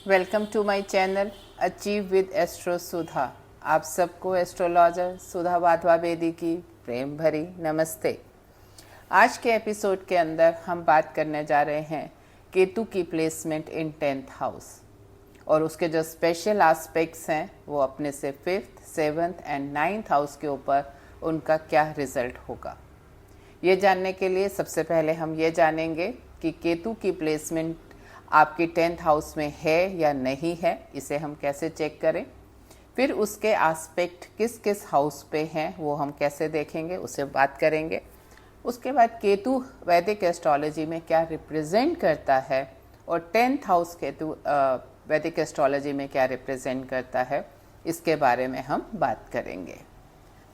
Welcome to my channel achieve with astro Sudha. आप सबको astrologer सुधा वाधवा बेदी की प्रेम भरी नमस्ते। आज के एपिसोड के अंदर हम बात करने जा रहे हैं केतु की प्लेसमेंट इन 10th हाउस और उसके जो स्पेशल एस्पेक्ट्स हैं वो अपने से 5th, 7th and 9th house के ऊपर उनका क्या रिजल्ट होगा। ये जानने के लिए सबसे पहले हम ये जानेंगे कि केतु की प्लेसमेंट आपकी 10th हाउस में है या नहीं है, इसे हम कैसे चेक करें। फिर उसके एस्पेक्ट किस किस हाउस पे हैं वो हम कैसे देखेंगे, उसे बात करेंगे। उसके बाद केतु वैदिक एस्ट्रोलॉजी में क्या रिप्रेजेंट करता है और 10th हाउस केतु वैदिक एस्ट्रोलॉजी में क्या रिप्रेजेंट करता है, इसके बारे में हम बात करेंगे।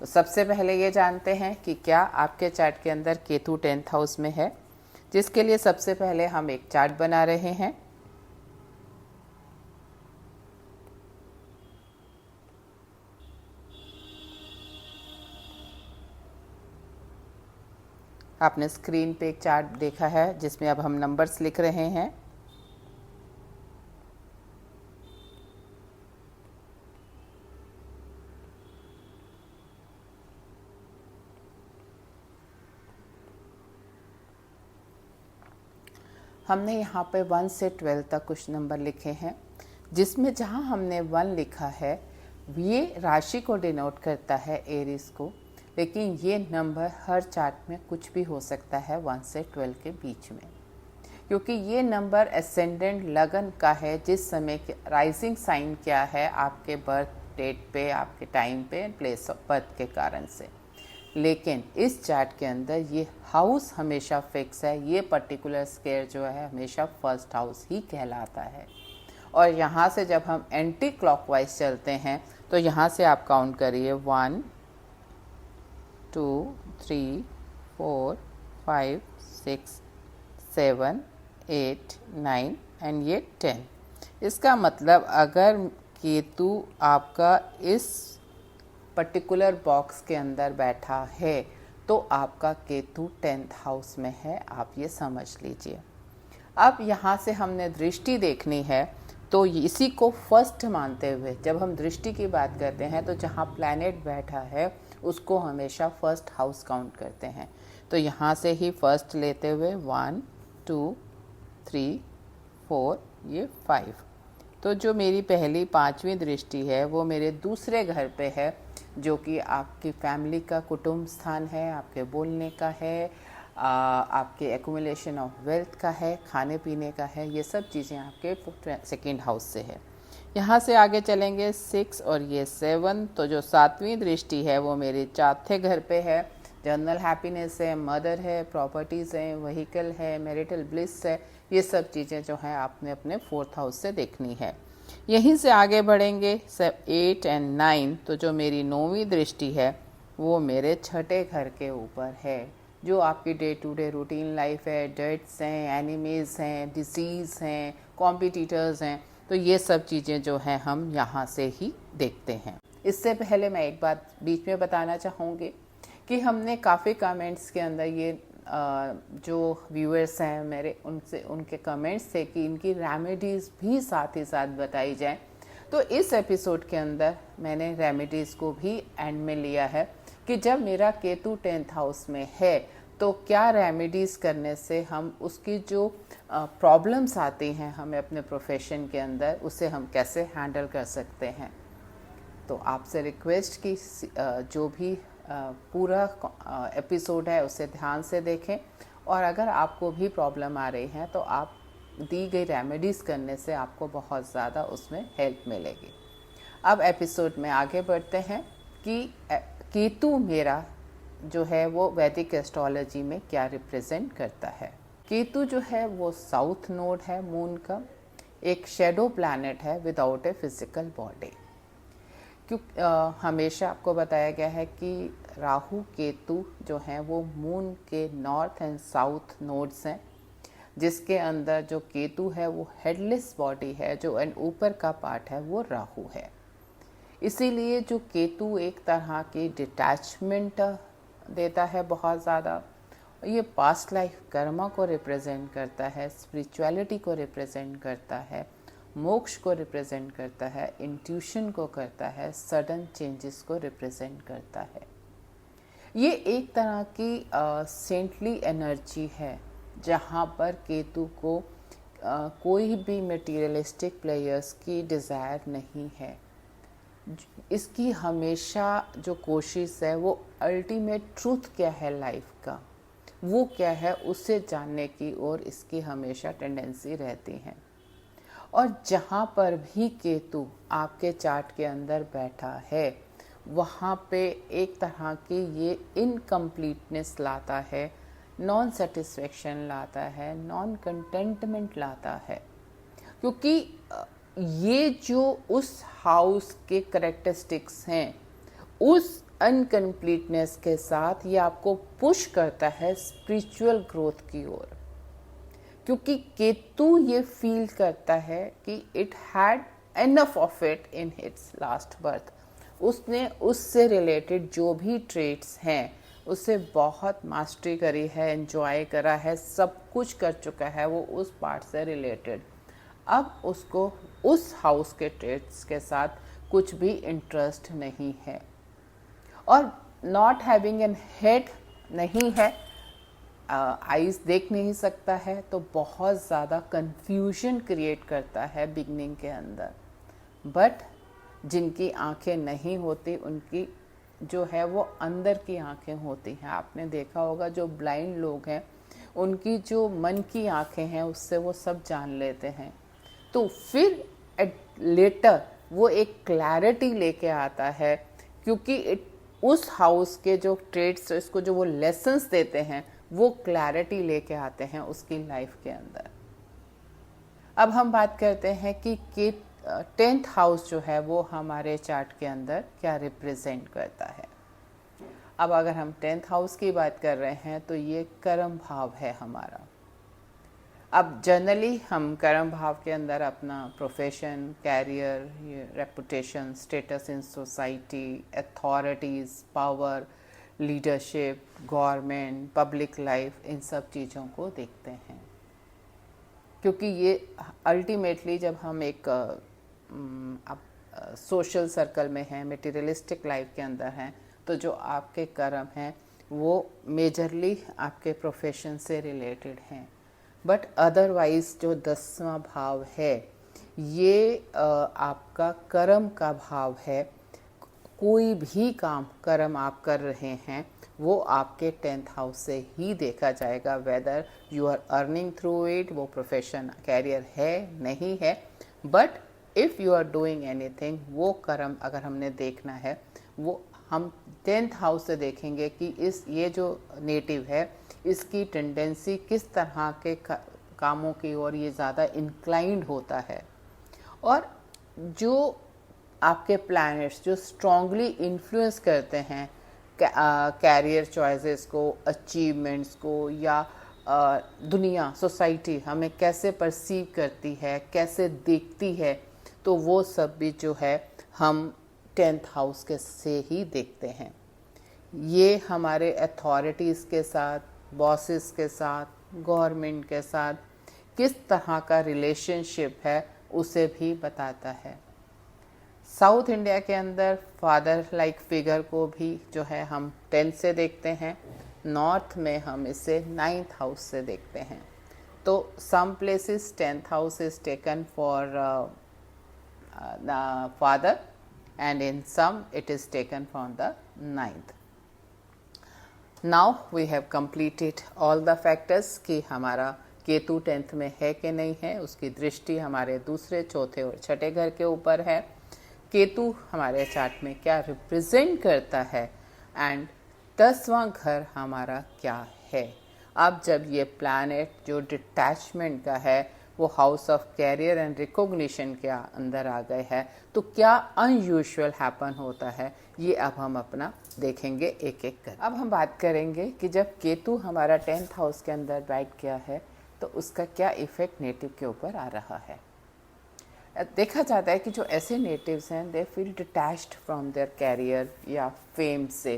तो सबसे पहले ये जानते हैं कि क्या आपके चार्ट के अंदर केतु 10th हाउस में है, जिसके लिए सबसे पहले हम एक चार्ट बना रहे हैं। आपने स्क्रीन पे एक चार्ट देखा है जिसमें अब हम नंबर्स लिख रहे हैं। हमने यहाँ पे 1 से 12 तक कुछ नंबर लिखे हैं, जिसमें जहाँ हमने 1 लिखा है ये राशि को डिनोट करता है, एरीज को, लेकिन ये नंबर हर चार्ट में कुछ भी हो सकता है 1 से 12 के बीच में, क्योंकि ये नंबर एसेंडेंट लगन का है। जिस समय के राइजिंग साइन क्या है आपके बर्थ डेट पे, आपके टाइम पे, प्लेस ऑफ बर्थ के कारण से। लेकिन इस चार्ट के अंदर ये हाउस हमेशा फिक्स है। ये पर्टिकुलर स्क्वायर जो है हमेशा फर्स्ट हाउस ही कहलाता है। और यहाँ से जब हम एंटी क्लॉकवाइज चलते हैं तो यहाँ से आप काउंट करिए 1 2 3 4 5 6 7 8 9 एंड ये 10। इसका मतलब अगर केतु आपका इस पर्टिकुलर बॉक्स के अंदर बैठा है तो आपका केतु 10th हाउस में है, आप ये समझ लीजिए। अब यहाँ से हमने दृष्टि देखनी है, तो इसी को फर्स्ट मानते हुए जब हम दृष्टि की बात करते हैं तो जहाँ प्लैनेट बैठा है उसको हमेशा फर्स्ट हाउस काउंट करते हैं। तो यहाँ से ही फर्स्ट लेते हुए 1 2 3 4 ये 5। तो जो मेरी पहली 5वीं दृष्टि है वो मेरे दूसरे घर पे है, जो कि आपकी फैमिली का कुटुंब स्थान है, आपके बोलने का है, आपके एक्यूमुलेशन ऑफ वेल्थ का है, खाने पीने का है। ये सब चीज़ें आपके सेकंड हाउस से है। यहाँ से आगे चलेंगे 6 और ये 7। तो जो 7वीं दृष्टि है वो मेरे चौथे घर पे है। जनरल हैप्पीनेस है, मदर है, प्रॉपर्टीज़ हैं, व्हीकल है, मैरिटल ब्लिस है। ये सब चीज़ें जो है आपने अपने 4th हाउस से देखनी है। यहीं से आगे बढ़ेंगे 8 एंड 9। तो जो मेरी 9वीं दृष्टि है वो मेरे छठे घर के ऊपर है, जो आपकी day to day routine life है। डेट्स हैं, एनिमीज हैं, डिसीज़ हैं, कॉम्पिटिटर्स हैं। तो ये सब चीज़ें जो हैं हम यहाँ से ही देखते हैं। इससे पहले मैं एक बात बीच में बताना चाहूँगी कि हमने काफ़ी कमेंट्स के अंदर ये जो व्यूअर्स हैं मेरे, उनसे उनके कमेंट्स थे कि इनकी रेमेडीज़ भी साथ ही साथ बताई जाए। तो इस एपिसोड के अंदर मैंने रेमेडीज़ को भी एंड में लिया है कि जब मेरा केतु 10th हाउस में है तो क्या रेमेडीज़ करने से हम उसकी जो प्रॉब्लम्स आती हैं हमें अपने प्रोफेशन के अंदर, उसे हम कैसे हैंडल कर सकते हैं। तो आपसे रिक्वेस्ट कि जो भी पूरा एपिसोड है उसे ध्यान से देखें, और अगर आपको भी प्रॉब्लम आ रही है तो आप दी गई रेमेडीज़ करने से आपको बहुत ज़्यादा उसमें हेल्प मिलेगी। अब एपिसोड में आगे बढ़ते हैं कि केतु मेरा जो है वो वैदिक एस्ट्रोलॉजी में क्या रिप्रेजेंट करता है। केतु जो है वो साउथ नोड है मून का, एक शेडो प्लैनेट है विदाउट ए फिजिकल बॉडी। हमेशा आपको बताया गया है कि राहु केतु जो हैं वो मून के नॉर्थ एंड साउथ नोड्स हैं, जिसके अंदर जो केतु है वो हेडलेस बॉडी है, जो एंड ऊपर का पार्ट है वो राहु है। इसीलिए जो केतु एक तरह की डिटैचमेंट देता है बहुत ज़्यादा। ये पास्ट लाइफ कर्मा को रिप्रेजेंट करता है, स्पिरिचुअलिटी को रिप्रेजेंट करता है, मोक्ष को रिप्रेजेंट करता है, इंट्यूशन को करता है, सडन चेंजेस को रिप्रेजेंट करता है। ये एक तरह की सेंटली एनर्जी है जहाँ पर केतु को कोई भी मटेरियलिस्टिक प्लेयर्स की डिज़ायर नहीं है। इसकी हमेशा जो कोशिश है वो अल्टीमेट ट्रूथ क्या है लाइफ का, वो क्या है उसे जानने की ओर इसकी हमेशा टेंडेंसी रहती है। और जहाँ पर भी केतु आपके चार्ट के अंदर बैठा है वहाँ पे एक तरह की ये इनकम्प्लीटनेस लाता है, नॉन सेटिस्फेक्शन लाता है, नॉन कंटेंटमेंट लाता है, क्योंकि ये जो उस हाउस के करेक्टरिस्टिक्स हैं उस अनकम्प्लीटनेस के साथ ये आपको पुश करता है स्पिरिचुअल ग्रोथ की ओर, क्योंकि केतु ये फील करता है कि it had enough of it in its last birth. उसने उससे रिलेटेड जो भी ट्रेट्स हैं उससे बहुत मास्टरी करी है, एंजॉय करा है, सब कुछ कर चुका है वो उस पार्ट से रिलेटेड। अब उसको उस हाउस के ट्रेट्स के साथ कुछ भी इंटरेस्ट नहीं है, और नॉट हैविंग एन हेड नहीं है, आइज देख नहीं सकता है, तो बहुत ज़्यादा कंफ्यूजन क्रिएट करता है बिगनिंग के अंदर। बट जिनकी आंखें नहीं होती उनकी जो है वो अंदर की आंखें होती हैं। आपने देखा होगा जो ब्लाइंड लोग हैं उनकी जो मन की आंखें हैं उससे वो सब जान लेते हैं। तो फिर एट लेटर वो एक क्लैरिटी लेके आता है, क्योंकि उस हाउस के जो ट्रेड्स इसको जो वो लेसन्स देते हैं वो क्लैरिटी लेके आते हैं उसकी लाइफ के अंदर। अब हम बात करते हैं कि 10th हाउस जो है वो हमारे चार्ट के अंदर क्या रिप्रेजेंट करता है। अब अगर हम 10th हाउस की बात कर रहे हैं तो ये कर्म भाव है हमारा। अब जनरली हम कर्म भाव के अंदर अपना profession, career, reputation, status in society, authorities, power, leadership, government, public life, इन सब चीज़ों को देखते हैं, क्योंकि ये अल्टीमेटली जब हम एक सोशल सर्कल में हैं, मटेरियलिस्टिक लाइफ के अंदर हैं, तो जो आपके कर्म हैं वो मेजरली आपके प्रोफेशन से रिलेटेड हैं। बट अदरवाइज जो 10वां भाव है ये आपका कर्म का भाव है। कोई भी काम कर्म आप कर रहे हैं वो आपके 10th हाउस से ही देखा जाएगा, whether you are earning through it, वो प्रोफेशन कैरियर है नहीं है। But if you are doing anything, वो कर्म अगर हमने देखना है वो हम 10th हाउस से देखेंगे कि ये जो नेटिव है इसकी टेंडेंसी किस तरह के कामों की ओर ये ज़्यादा इंक्लाइंड होता है। और जो आपके प्लैनेट्स जो स्ट्रांगली इन्फ्लुएंस करते हैं कैरियर चॉइसेस को, अचीवमेंट्स को, या दुनिया, सोसाइटी हमें कैसे परसीव करती है, कैसे देखती है, तो वो सब भी जो है हम 10th हाउस के से ही देखते हैं। ये हमारे अथॉरिटीज़ के साथ, बॉसेस के साथ, गवर्नमेंट के साथ किस तरह का रिलेशनशिप है उसे भी बताता है। साउथ इंडिया के अंदर फादर लाइक फिगर को भी जो है हम 10th से देखते हैं, नॉर्थ में हम इसे 9th हाउस से देखते हैं। तो some places 10th house is taken for the father and in some it is taken from the 9th. Now we have completed all the factors कि हमारा केतु 10th में है कि नहीं है, उसकी दृष्टि हमारे दूसरे, चौथे और छठे घर के ऊपर है। केतु हमारे चार्ट में क्या रिप्रेजेंट करता है एंड 10वां घर हमारा क्या है। अब जब ये प्लैनेट जो डिटैचमेंट का है वो house of career and recognition के अंदर आ गए हैं, तो क्या अनयूजुअल हैपन होता है ये अब हम अपना देखेंगे एक एक कर। अब हम बात करेंगे कि जब केतु हमारा 10th हाउस के अंदर बैठ गया है तो उसका क्या इफेक्ट नेटिव के ऊपर आ रहा है। देखा जाता है कि जो ऐसे नेटिव्स हैं they feel detached from their career या फेम से,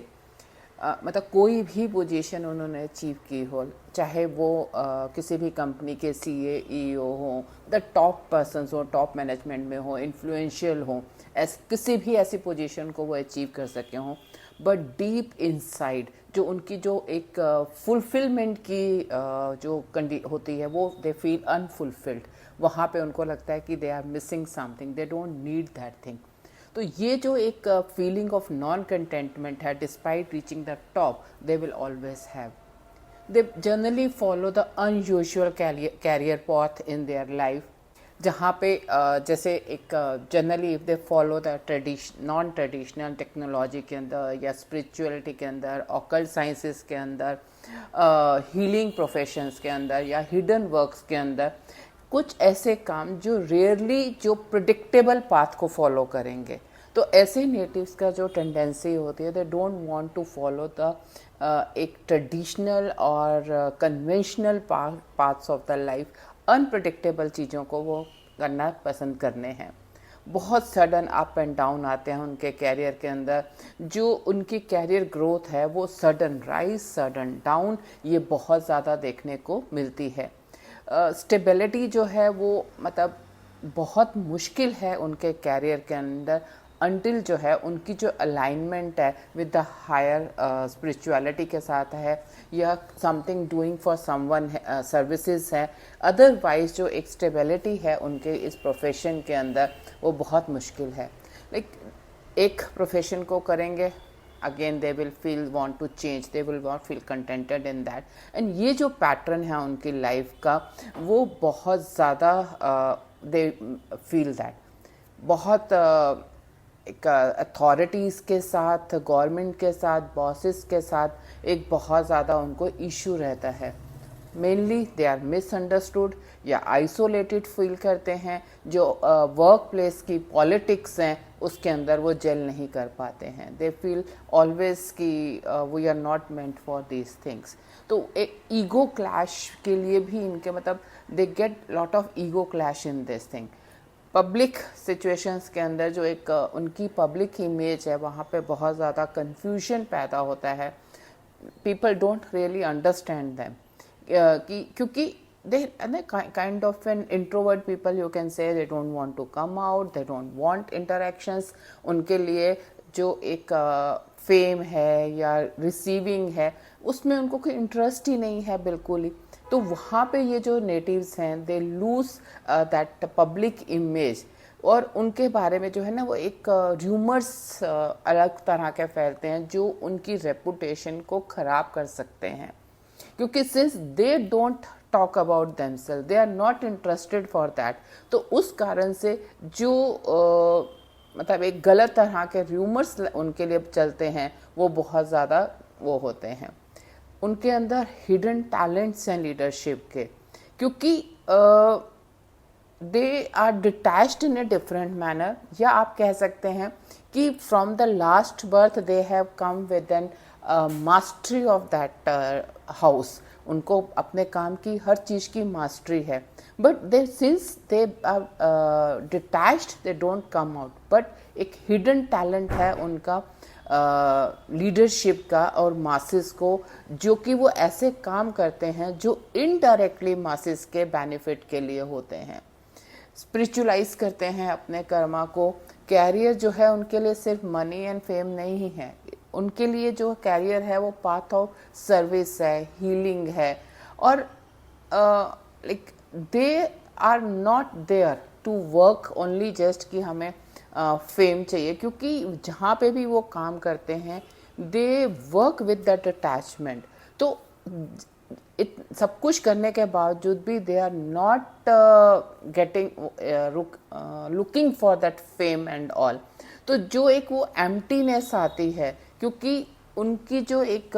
मतलब कोई भी पोजीशन उन्होंने अचीव की हो, चाहे वो किसी भी कंपनी के CEO हो, द टॉप पर्सनस हो, टॉप मैनेजमेंट में हो, इन्फ्लुएंशियल हो, किसी भी ऐसी पोजीशन को वो अचीव कर सके हों, बट डीप इनसाइड जो उनकी जो एक फुलफिलमेंट की जो होती है, वो दे फील अनफुलफिल्ड। वहाँ पे उनको लगता है कि they are missing something, they don't need that thing. तो ये जो एक फीलिंग ऑफ नॉन कंटेंटमेंट है, despite reaching the top, they will always have. They generally follow the unusual career path in their life, जहाँ पे जैसे एक generally if they follow the non traditional technology के अंदर, या स्पिरिचुअलिटी के अंदर, ऑकल्ट साइंसेस के अंदर, हीलिंग प्रोफेशंस के अंदर, या हिडन वर्क्स के अंदर, कुछ ऐसे काम जो रेयरली जो प्रिडिक्टेबल पाथ को फॉलो करेंगे, तो ऐसे नेटिव्स का जो टेंडेंसी होती है, they don't want to follow the एक ट्रेडिशनल और conventional paths of the life. Unpredictable चीज़ों को वो करना पसंद करने हैं। बहुत सडन अप एंड डाउन आते हैं उनके कैरियर के अंदर। जो उनकी कैरियर ग्रोथ है वो सडन राइज सडन डाउन, ये बहुत ज़्यादा देखने को मिलती है। स्टेबिलिटी जो है वो मतलब बहुत मुश्किल है उनके कैरियर के अंदर, अनटिल जो है उनकी जो अलाइनमेंट है विद द हायर स्पिरिचुअलिटी के साथ है, या something doing for someone services है। अदरवाइज जो एक स्टेबिलिटी है उनके इस प्रोफेशन के अंदर, वो बहुत मुश्किल है। लाइक एक प्रोफेशन को करेंगे, again they will feel want to change, they will not feel contented in that. And ये जो पैटर्न है उनकी लाइफ का, वो बहुत ज़्यादा दे फील दैट, बहुत एक अथॉरिटीज़ के साथ, गवर्नमेंट के साथ, बॉसेस के साथ एक बहुत ज़्यादा उनको इशू रहता है। मेनली दे आर मिसअंडरस्टूड या आइसोलेटेड फील करते हैं। जो वर्क प्लेस की पॉलिटिक्स हैं उसके अंदर वो जेल नहीं कर पाते हैं। दे फील ऑलवेज कि we are not meant for these things. तो एक ईगो क्लैश के लिए भी इनके मतलब they get lot of ego clash in this thing. Public situations के अंदर जो एक उनकी पब्लिक इमेज है, वहाँ पे बहुत ज़्यादा कन्फ्यूजन पैदा होता है। People don't really understand them, क्योंकि they kind of an introvert people, you can say, they don't want to come out, they don't want interactions। उनके लिए जो एक फेम है या रिसीविंग है उसमें उनको कोई इंटरेस्ट ही नहीं है बिल्कुल ही। तो वहाँ पे ये जो नेटिव्स हैं, they lose that public image, और उनके बारे में जो है ना वो एक र्यूमर्स अलग तरह के फैलते हैं जो उनकी रेपुटेशन को ख़राब कर सकते हैं। क्योंकि since they don't talk about themselves, they are not interested for that, तो उस कारण से जो मतलब एक गलत तरह के र्यूमर्स उनके लिए चलते हैं वो बहुत ज़्यादा वो होते हैं। उनके अंदर हिडन टैलेंट्स हैं लीडरशिप के, क्योंकि they are detached in a different manner, या आप कह सकते हैं कि from the last birth they have come with an mastery of that house. उनको अपने काम की हर चीज़ की मास्टरी है, but they since they are detached, they don't come out. But एक हिडन टैलेंट है उनका लीडरशिप का और मासेस को, जो कि वो ऐसे काम करते हैं जो इनडायरेक्टली मासेस के बेनिफिट के लिए होते हैं। स्पिरिचुअलाइज करते हैं अपने कर्मा को। कैरियर जो है उनके लिए सिर्फ मनी एंड फेम नहीं है, उनके लिए जो कैरियर है वो पाथ ऑफ सर्विस है, हीलिंग है। और like they are not there to work only just कि हमें फेम चाहिए, क्योंकि जहाँ पे भी वो काम करते हैं they work with that attachment. तो सब कुछ करने के बावजूद भी they are not getting looking for that fame and all. तो जो एक वो एम्प्टीनेस आती है, क्योंकि उनकी जो एक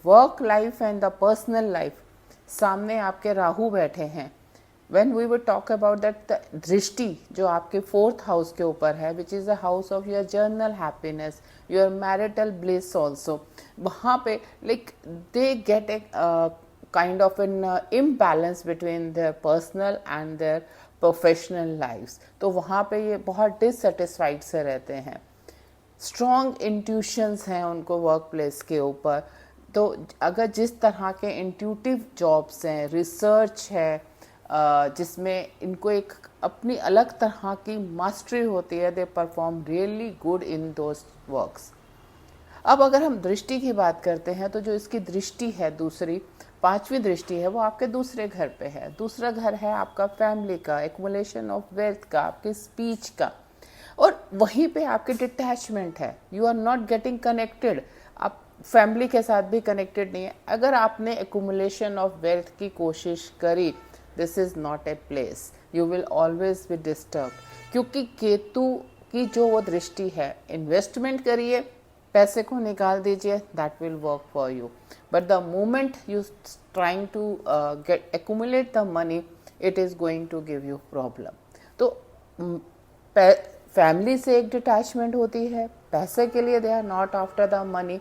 work life and the personal life, सामने आपके राहु बैठे हैं। When we would talk about that दृष्टि जो आपके 4th हाउस के ऊपर है, which is the house of your journal happiness, your marital bliss also, वहाँ पे like they get a kind of an imbalance between their personal and their professional lives। तो वहाँ पे ये बहुत dissatisfied से रहते हैं। स्ट्रॉन्ग इंट्यूशंस हैं उनको वर्क प्लेस के ऊपर। तो अगर जिस तरह के इंट्यूटिव जॉब्स हैं, रिसर्च है, जिसमें इनको एक अपनी अलग तरह की मास्टरी होती है, they perform really good in those works. अब अगर हम दृष्टि की बात करते हैं तो जो इसकी दृष्टि है दूसरी, पांचवी दृष्टि है, वो आपके दूसरे घर पे है। दूसरा घर है आपका फैमिली का, एक्मुलेशन ऑफ वेल्थ का, आपके स्पीच का, और वहीं पे आपकी डिटैचमेंट है। You are not getting connected, आप फैमिली के साथ भी कनेक्टेड नहीं है। अगर आपने एक्मुलेशन ऑफ वेल्थ की कोशिश करी, this is not a place, you will always be disturb. क्योंकि केतु की जो वो दृष्टि है, इन्वेस्टमेंट करिए, पैसे को निकाल दीजिए, that will work for you, but the moment you trying to get accumulate the money, it is going to give you problem. तो फैमिली से एक डिटैचमेंट होती है, पैसे के लिए they are not after the money,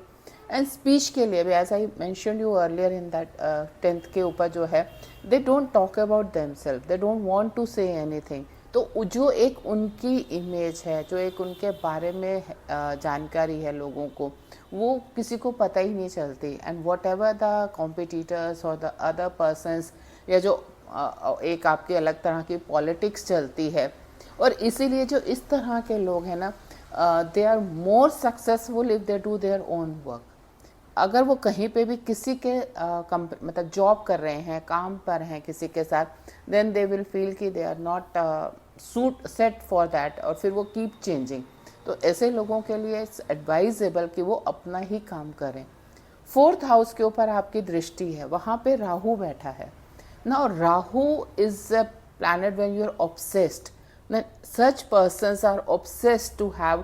and speech के लिए भी, as I mention you earlier in that 10th के ऊपर जो है, they don't talk about themselves, they don't want to say anything. तो जो एक उनकी इमेज है, जो एक उनके बारे में जानकारी है लोगों को, वो किसी को पता ही नहीं चलती। And what ever the competitors और द अदर पर्सनस, या जो एक आपकी अलग तरह की पॉलिटिक्स चलती है, और इसीलिए जो इस तरह के लोग हैं ना, they are more successful if they do their own work. अगर वो कहीं पे भी किसी के मतलब जॉब कर रहे हैं, काम पर हैं किसी के साथ, देन दे विल फील कि they are not suit set for that, और फिर वो कीप चेंजिंग। तो ऐसे लोगों के लिए इट्स एडवाइजेबल कि वो अपना ही काम करें। 4th हाउस के ऊपर आपकी दृष्टि है, वहाँ पे राहु बैठा है ना। Rahu is a planet when you are obsessed, such persons are obsessed to have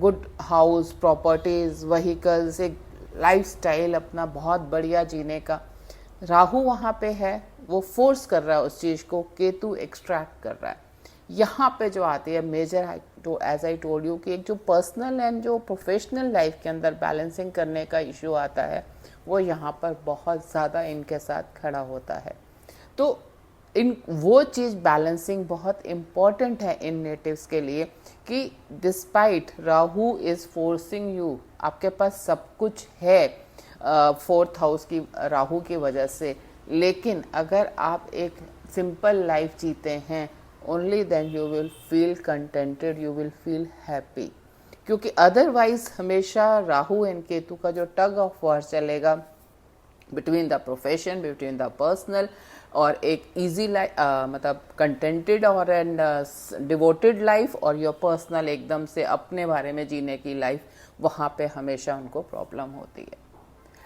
good house, properties, vehicles, एक लाइफस्टाइल अपना बहुत बढ़िया जीने का। राहु वहाँ पे है, वो फोर्स कर रहा है उस चीज़ को, केतु एक्सट्रैक्ट कर रहा है। यहाँ पे जो आती है मेजर, तो एज आई टोल्ड यू कि एक जो पर्सनल एंड जो प्रोफेशनल लाइफ के अंदर बैलेंसिंग करने का इशू आता है, वो यहाँ पर बहुत ज़्यादा इनके साथ खड़ा होता है। तो इन वो चीज़ बैलेंसिंग बहुत इम्पॉर्टेंट है इन नेटिव्स के लिए, कि despite Rahu is forcing you, आपके पास सब कुछ है 4th हाउस की राहु की वजह से, लेकिन अगर आप एक सिंपल लाइफ जीते हैं, only then you will feel contented, you will feel happy. क्योंकि अदरवाइज हमेशा राहु एंड केतु का जो टग ऑफ वॉर चलेगा between the profession, between the personal, और एक इजी लाइफ, मतलब कंटेंटेड और एंड डिवोटेड लाइफ, और योर पर्सनल एकदम से अपने बारे में जीने की लाइफ, वहाँ पे हमेशा उनको प्रॉब्लम होती है।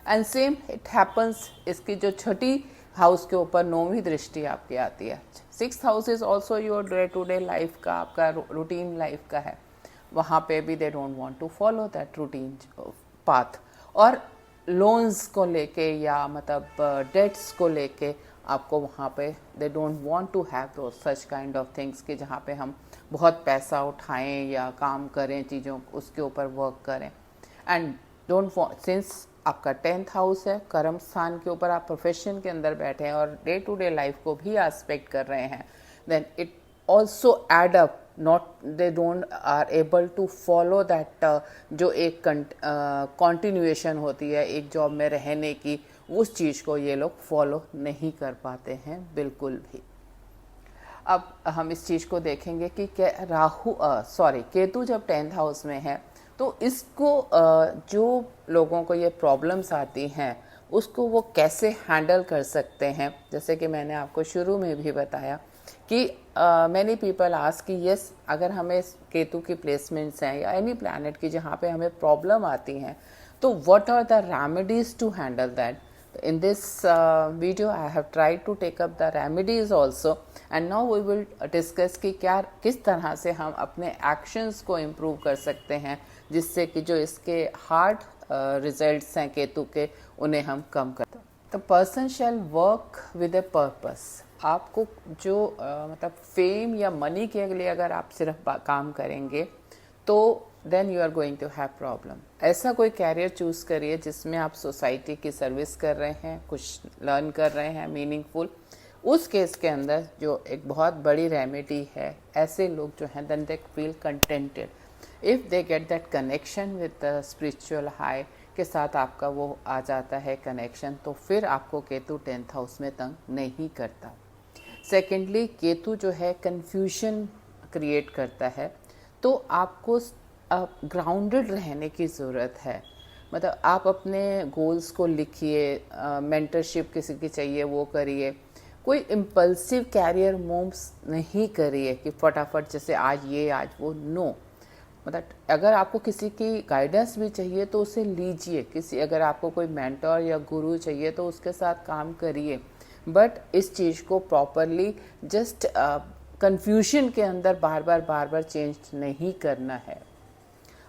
एंड सेम इट हैपन्स, इसकी जो छठी हाउस के ऊपर 9वीं दृष्टि आपकी आती है। 6th house is also your day to day life का, आपका रूटीन लाइफ का है। वहाँ पे भी they don't want to follow that routine path, और लोन्स को लेके या मतलब डेट्स को लेके आपको वहाँ पे they don't want to have though such kind of things, कि जहाँ पे हम बहुत पैसा उठाएं या काम करें, चीज़ों उसके ऊपर वर्क करें। एंड डोंट सिंस आपका 10th हाउस है, कर्म स्थान के ऊपर आप प्रोफेशन के अंदर बैठे हैं और डे टू डे लाइफ को भी एस्पेक्ट कर रहे हैं, then it also add up, not they don't are able to follow that, जो एक कॉन्टिन्यूएशन होती है एक जॉब में रहने की, उस चीज़ को ये लोग फॉलो नहीं कर पाते हैं बिल्कुल भी। अब हम इस चीज़ को देखेंगे कि क्या केतु जब 10th हाउस में है, तो इसको जो लोगों को ये प्रॉब्लम्स आती हैं उसको वो कैसे हैंडल कर सकते हैं। जैसे कि मैंने आपको शुरू में भी बताया कि मैनी पीपल आस्क कि यस, अगर हमें केतु की प्लेसमेंट्स हैं या एनी प्लैनेट की जहाँ पे हमें प्रॉब्लम आती हैं, तो what are the remedies to handle that. In this video I have tried to take up the remedies also, and now we will discuss कि किस तरह से हम अपने actions को improve कर सकते हैं, जिससे कि जो इसके hard results हैं केतु के, उन्हें हम कम कर। The person shall work with a purpose। आपको जो मतलब फेम या मनी के लिए अगर आप सिर्फ काम करेंगे तो then you are going to have problem. ऐसा कोई कैरियर चूज करिए जिसमें आप सोसाइटी की सर्विस कर रहे हैं, कुछ लर्न कर रहे हैं मीनिंगफुल। उस केस के अंदर जो एक बहुत बड़ी रेमेडी है, ऐसे लोग जो हैं then they feel contented. If they get that connection with the spiritual high के साथ आपका वो आ जाता है कनेक्शन, तो फिर आपको केतु 10th हाउस में तंग नहीं करता। सेकेंडली, केतु जो है कन्फ्यूजन क्रिएट करता है, तो आपको ग्राउंडेड रहने की ज़रूरत है। मतलब आप अपने गोल्स को लिखिए, मेंटरशिप किसी की चाहिए वो करिए, कोई इम्पल्सिव कैरियर मूव्स नहीं करिए कि फटाफट जैसे आज ये आज वो, नो। मतलब अगर आपको किसी की गाइडेंस भी चाहिए तो उसे लीजिए, किसी अगर आपको कोई मेंटर या गुरु चाहिए तो उसके साथ काम करिए, बट इस चीज़ को प्रॉपरली जस्ट कंफ्यूजन के अंदर बार बार चेंज नहीं करना है।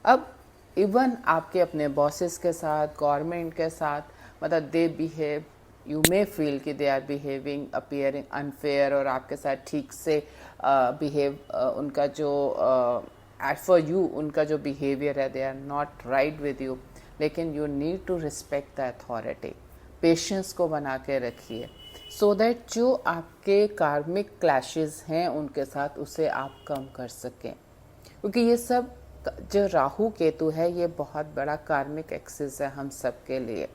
अब इवन आपके अपने बॉसेस के साथ, गवर्नमेंट के साथ, मतलब they behave, you may feel कि they are behaving appearing unfair और आपके साथ ठीक से बिहेव उनका जो एज फॉर यू उनका जो बिहेवियर है, they are not right with you, लेकिन you need to respect the authority. Patience को बना के रखिए सो दैट जो आपके कार्मिक क्लैशेस हैं उनके साथ उसे आप कम कर सकें, क्योंकि ये सब जो राहु केतु है ये बहुत बड़ा कार्मिक एक्सेस है हम सब के लिए।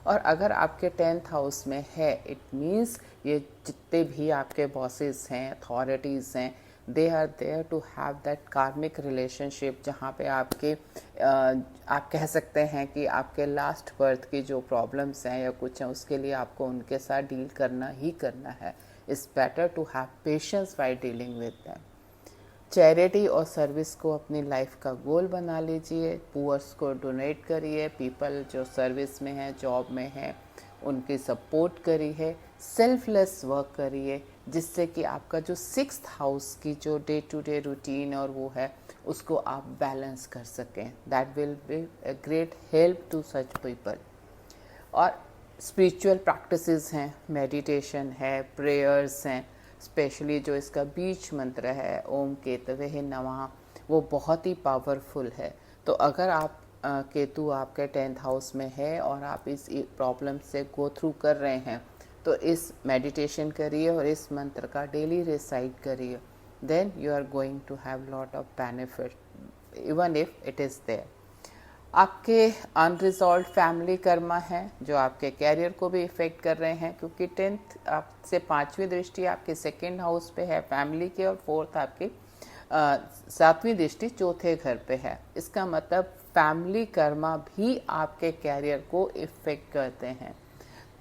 और अगर आपके 10th हाउस में है, इट मीन्स ये जितने भी आपके बॉसेस हैं, अथॉरिटीज़ हैं, they are there to have that karmic relationship, जहाँ पे आपके आप कह सकते हैं कि आपके लास्ट बर्थ की जो प्रॉब्लम्स हैं या कुछ हैं उसके लिए आपको उनके साथ डील करना ही करना है। It's better to have patience while dealing with them. Charity और सर्विस को अपनी लाइफ का गोल बना लीजिए, पुअर्स को डोनेट करिए, पीपल जो सर्विस में हैं, जॉब में हैं, उनकी सपोर्ट करिए, सेल्फलेस वर्क करिए, जिससे कि आपका जो 6th हाउस की जो डे टू डे रूटीन और वो है उसको आप बैलेंस कर सकें। That will be a great help to such people. और स्पिरिचुअल प्रैक्टिसेस हैं, मेडिटेशन है, प्रेयर्स हैं, स्पेशली जो इसका बीच मंत्र है ओम केतवे नमः, वो बहुत ही पावरफुल है। तो अगर आप केतु आपके 10th हाउस में है और आप इस प्रॉब्लम से गो थ्रू कर रहे हैं तो इस मेडिटेशन करिए और इस मंत्र का डेली रिसाइट करिए, then you are going to have lot of benefit even if it is there. आपके अनरिजॉल्व फैमिली कर्मा हैं जो आपके कैरियर को भी इफ़ेक्ट कर रहे हैं, क्योंकि 10th आपसे 5वीं दृष्टि आपके 2nd हाउस पे है फैमिली के, और 4th आपकी 7वीं दृष्टि 4थे घर पे है। इसका मतलब फैमिली कर्मा भी आपके कैरियर को इफ़ेक्ट करते हैं।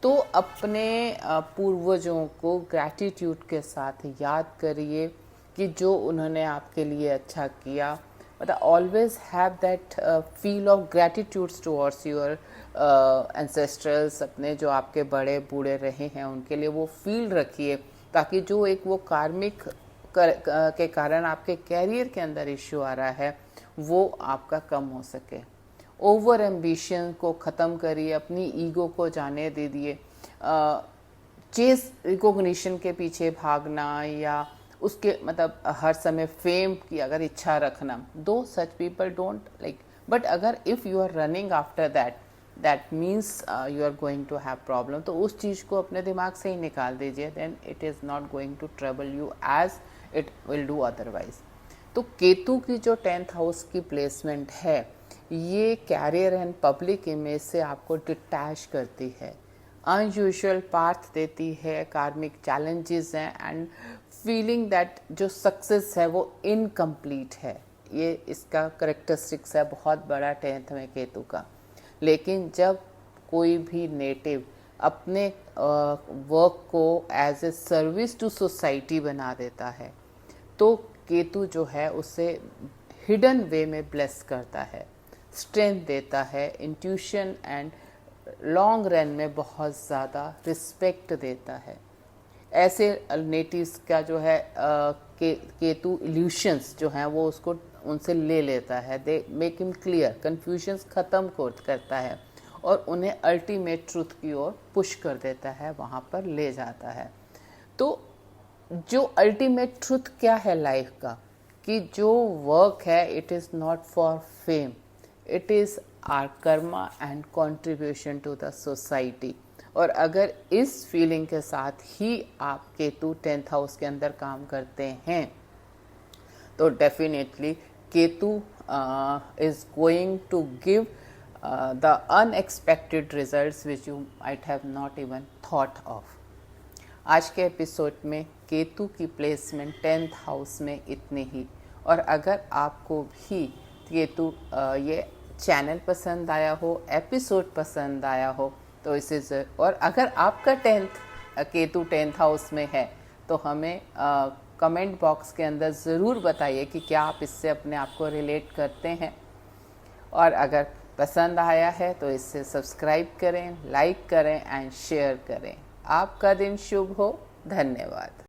तो अपने पूर्वजों को ग्रैटिट्यूड के साथ याद करिए कि जो उन्होंने आपके लिए अच्छा किया। मतलब always have that feel of gratitudes towards your ancestrals, अपने जो आपके बड़े बूढ़े रहे हैं उनके लिए वो फील रखिए, ताकि जो एक वो कार्मिक के कारण आपके कैरियर के अंदर इश्यू आ रहा है वो आपका कम हो सके। ओवर एम्बिशन को ख़त्म करिए, अपनी ईगो को जाने दे दिए। चेस रिकॉग्निशन के पीछे भागना या उसके मतलब हर समय फेम की अगर इच्छा रखना, those such people don't like, but अगर if you are running after that means you are going to have problem, तो उस चीज़ को अपने दिमाग से ही निकाल दीजिए, then it is not going to trouble you as it will do otherwise. तो केतु की जो 10th हाउस की प्लेसमेंट है ये कैरियर एंड पब्लिक इमेज से आपको डिटैच करती है, अनयूजुअल पाथ देती है, कार्मिक चैलेंजेस हैं एंड फीलिंग दैट जो सक्सेस है वो इनकम्प्लीट है। ये इसका करेक्टरिस्टिक्स है बहुत बड़ा 10th में केतु का। लेकिन जब कोई भी नेटिव अपने वर्क को as a service to society बना देता है तो केतु जो है उसे हिडन वे में ब्लेस करता है, स्ट्रेंथ देता है, इंट्यूशन एंड लॉन्ग रन में बहुत ज़्यादा रिस्पेक्ट देता है। ऐसे नेटिव्स का जो है केतु इल्यूशंस जो हैं वो उसको उनसे ले लेता है, they make him clear, confusions ख़त्म करता है और उन्हें अल्टीमेट ट्रूथ की ओर पुश कर देता है, वहाँ पर ले जाता है। तो जो अल्टीमेट ट्रूथ क्या है लाइफ का, कि जो वर्क है it is not for fame, it is our karma and contribution to the society. और अगर इस फीलिंग के साथ ही आप केतु 10th हाउस के अंदर काम करते हैं तो definitely Ketu is going to give the unexpected results which you might have not even thought of. आज के एपिसोड में केतु की प्लेसमेंट 10th हाउस में इतने ही। और अगर आपको भी केतु ये चैनल पसंद आया हो, एपिसोड पसंद आया हो, तो इसे और अगर आपका केतु 10th हाउस में है तो हमें कमेंट बॉक्स के अंदर ज़रूर बताइए कि क्या आप इससे अपने आप को रिलेट करते हैं। और अगर पसंद आया है तो इसे सब्सक्राइब करें, लाइक करें एंड शेयर करें। आपका दिन शुभ हो। धन्यवाद।